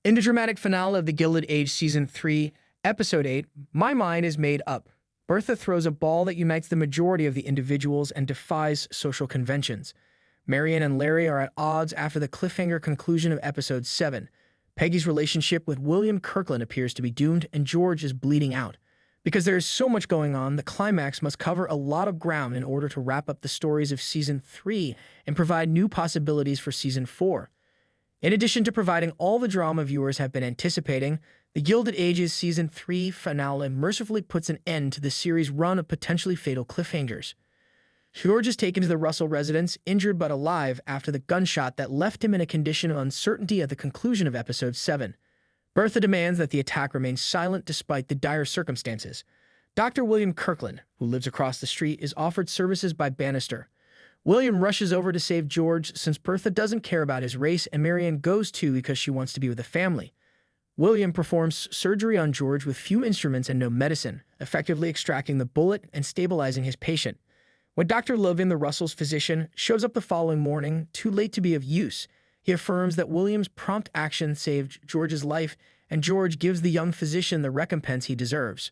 In the dramatic finale of The Gilded Age Season 3, Episode 8, My Mind is Made Up, Bertha throws a ball that unites the majority of the individuals and defies social conventions. Marian and Larry are at odds after the cliffhanger conclusion of Episode 7. Peggy's relationship with William Kirkland appears to be doomed, and George is bleeding out. Because there is so much going on, the climax must cover a lot of ground in order to wrap up the stories of Season 3 and provide new possibilities for Season 4. In addition to providing all the drama viewers have been anticipating, The Gilded Age's Season 3 finale mercifully puts an end to the series' run of potentially fatal cliffhangers. George is taken to the Russell residence, injured but alive after the gunshot that left him in a condition of uncertainty at the conclusion of Episode 7. Bertha demands that the attack remain silent despite the dire circumstances. Dr. William Kirkland, who lives across the street, is offered services by Bannister. William rushes over to save George since Bertha doesn't care about his race, and Marian goes too because she wants to be with the family. William performs surgery on George with few instruments and no medicine, effectively extracting the bullet and stabilizing his patient. When Dr. Logan, the Russell's physician, shows up the following morning, too late to be of use, he affirms that William's prompt action saved George's life, and George gives the young physician the recompense he deserves.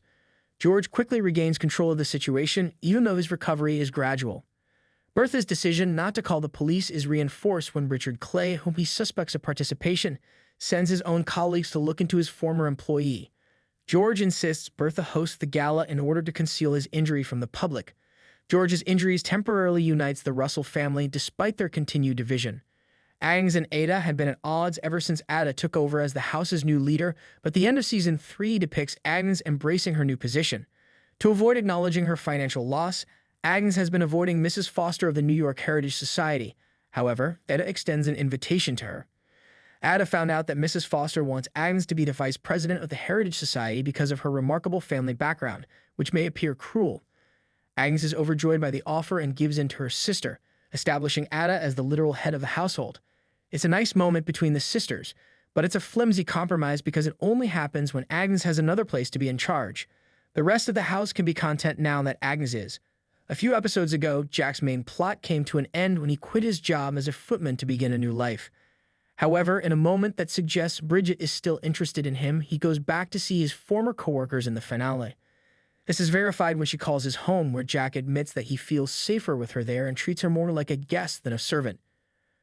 George quickly regains control of the situation, even though his recovery is gradual. Bertha's decision not to call the police is reinforced when Richard Clay, whom he suspects of participation, sends his own colleagues to look into his former employee. George insists Bertha host the gala in order to conceal his injury from the public. George's injuries temporarily unites the Russell family despite their continued division. Agnes and Ada had been at odds ever since Ada took over as the house's new leader, but the end of Season 3 depicts Agnes embracing her new position. To avoid acknowledging her financial loss, Agnes has been avoiding Mrs. Foster of the New York Heritage Society. However, Ada extends an invitation to her. Ada found out that Mrs. Foster wants Agnes to be the vice president of the Heritage Society because of her remarkable family background, which may appear cruel. Agnes is overjoyed by the offer and gives in to her sister, establishing Ada as the literal head of the household. It's a nice moment between the sisters, but it's a flimsy compromise because it only happens when Agnes has another place to be in charge. The rest of the house can be content now that Agnes is. A few episodes ago, Jack's main plot came to an end when he quit his job as a footman to begin a new life. However, in a moment that suggests Bridget is still interested in him, he goes back to see his former coworkers in the finale. This is verified when she calls his home, where Jack admits that he feels safer with her there and treats her more like a guest than a servant.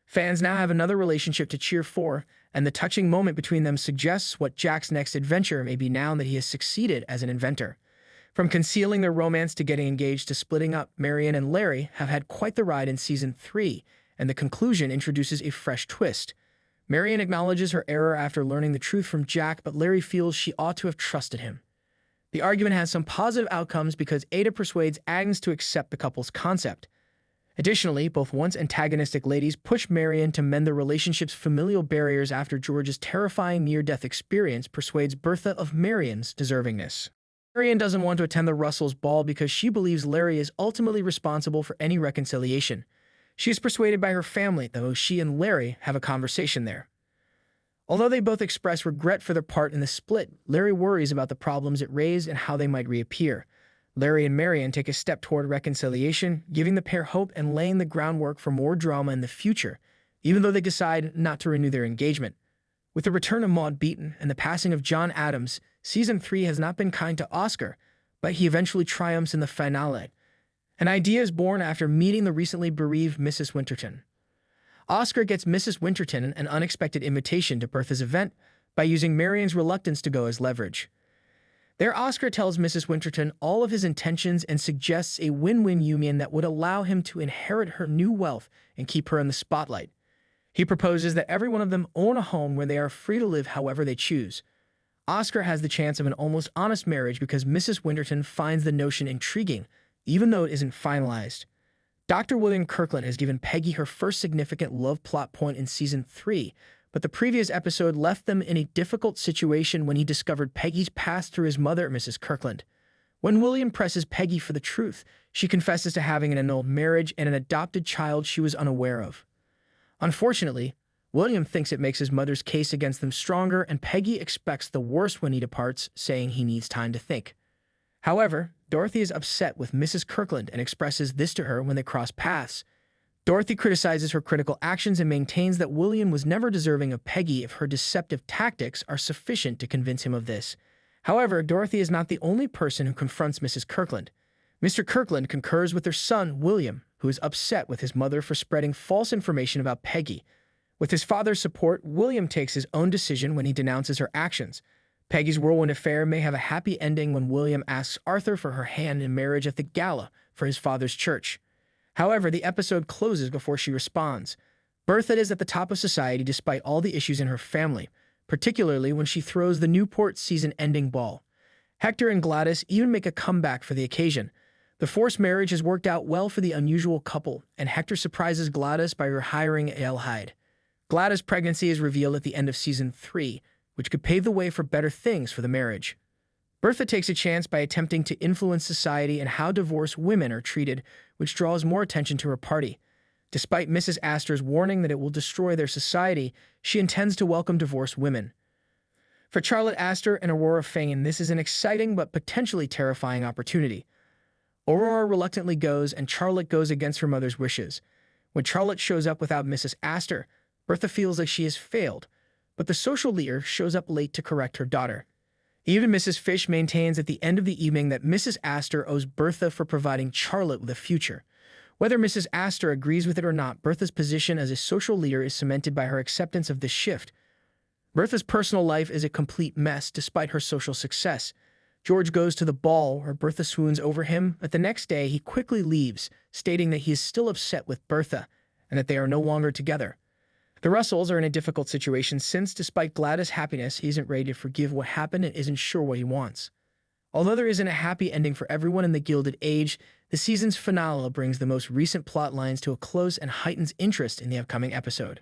Fans now have another relationship to cheer for, and the touching moment between them suggests what Jack's next adventure may be now that he has succeeded as an inventor. From concealing their romance to getting engaged to splitting up, Marian and Larry have had quite the ride in Season 3, and the conclusion introduces a fresh twist. Marian acknowledges her error after learning the truth from Jack, but Larry feels she ought to have trusted him. The argument has some positive outcomes because Ada persuades Agnes to accept the couple's concept. Additionally, both once antagonistic ladies push Marian to mend the relationship's familial barriers after George's terrifying near-death experience persuades Bertha of Marian's deservingness. Marian doesn't want to attend the Russells' ball because she believes Larry is ultimately responsible for any reconciliation. She is persuaded by her family, though she and Larry have a conversation there. Although they both express regret for their part in the split, Larry worries about the problems it raised and how they might reappear. Larry and Marian take a step toward reconciliation, giving the pair hope and laying the groundwork for more drama in the future, even though they decide not to renew their engagement. With the return of Maud Beaton and the passing of John Adams, Season 3 has not been kind to Oscar, but he eventually triumphs in the finale. An idea is born after meeting the recently bereaved Mrs. Winterton. Oscar gets Mrs. Winterton an unexpected invitation to Bertha's event by using Marian's reluctance to go as leverage. There, Oscar tells Mrs. Winterton all of his intentions and suggests a win-win union that would allow him to inherit her new wealth and keep her in the spotlight. He proposes that every one of them own a home where they are free to live however they choose. Oscar has the chance of an almost honest marriage because Mrs. Winterton finds the notion intriguing, even though it isn't finalized. Dr. William Kirkland has given Peggy her first significant love plot point in Season 3, but the previous episode left them in a difficult situation when he discovered Peggy's past through his mother, Mrs. Kirkland. When William presses Peggy for the truth, she confesses to having an annulled marriage and an adopted child she was unaware of. Unfortunately, William thinks it makes his mother's case against them stronger, and Peggy expects the worst when he departs, saying he needs time to think. However, Dorothy is upset with Mrs. Kirkland and expresses this to her when they cross paths. Dorothy criticizes her critical actions and maintains that William was never deserving of Peggy if her deceptive tactics are sufficient to convince him of this. However, Dorothy is not the only person who confronts Mrs. Kirkland. Mr. Kirkland concurs with their son, William, who is upset with his mother for spreading false information about Peggy. With his father's support, William takes his own decision when he denounces her actions. Peggy's whirlwind affair may have a happy ending when William asks Arthur for her hand in marriage at the gala for his father's church. However, the episode closes before she responds. Bertha is at the top of society despite all the issues in her family, particularly when she throws the Newport season-ending ball. Hector and Gladys even make a comeback for the occasion. The forced marriage has worked out well for the unusual couple, and Hector surprises Gladys by hiring A.L. Hyde. Gladys' pregnancy is revealed at the end of Season 3, which could pave the way for better things for the marriage. Bertha takes a chance by attempting to influence society and how divorced women are treated, which draws more attention to her party. Despite Mrs. Astor's warning that it will destroy their society, she intends to welcome divorced women. For Charlotte Astor and Aurora Fane, this is an exciting but potentially terrifying opportunity. Aurora reluctantly goes, and Charlotte goes against her mother's wishes. When Charlotte shows up without Mrs. Astor, Bertha feels like she has failed, but the social leader shows up late to correct her daughter. Even Mrs. Fish maintains at the end of the evening that Mrs. Astor owes Bertha for providing Charlotte with a future. Whether Mrs. Astor agrees with it or not, Bertha's position as a social leader is cemented by her acceptance of this shift. Bertha's personal life is a complete mess despite her social success. George goes to the ball where Bertha swoons over him, but the next day he quickly leaves, stating that he is still upset with Bertha and that they are no longer together. The Russells are in a difficult situation since, despite Gladys' happiness, he isn't ready to forgive what happened and isn't sure what he wants. Although there isn't a happy ending for everyone in the Gilded Age, the season's finale brings the most recent plot lines to a close and heightens interest in the upcoming episode.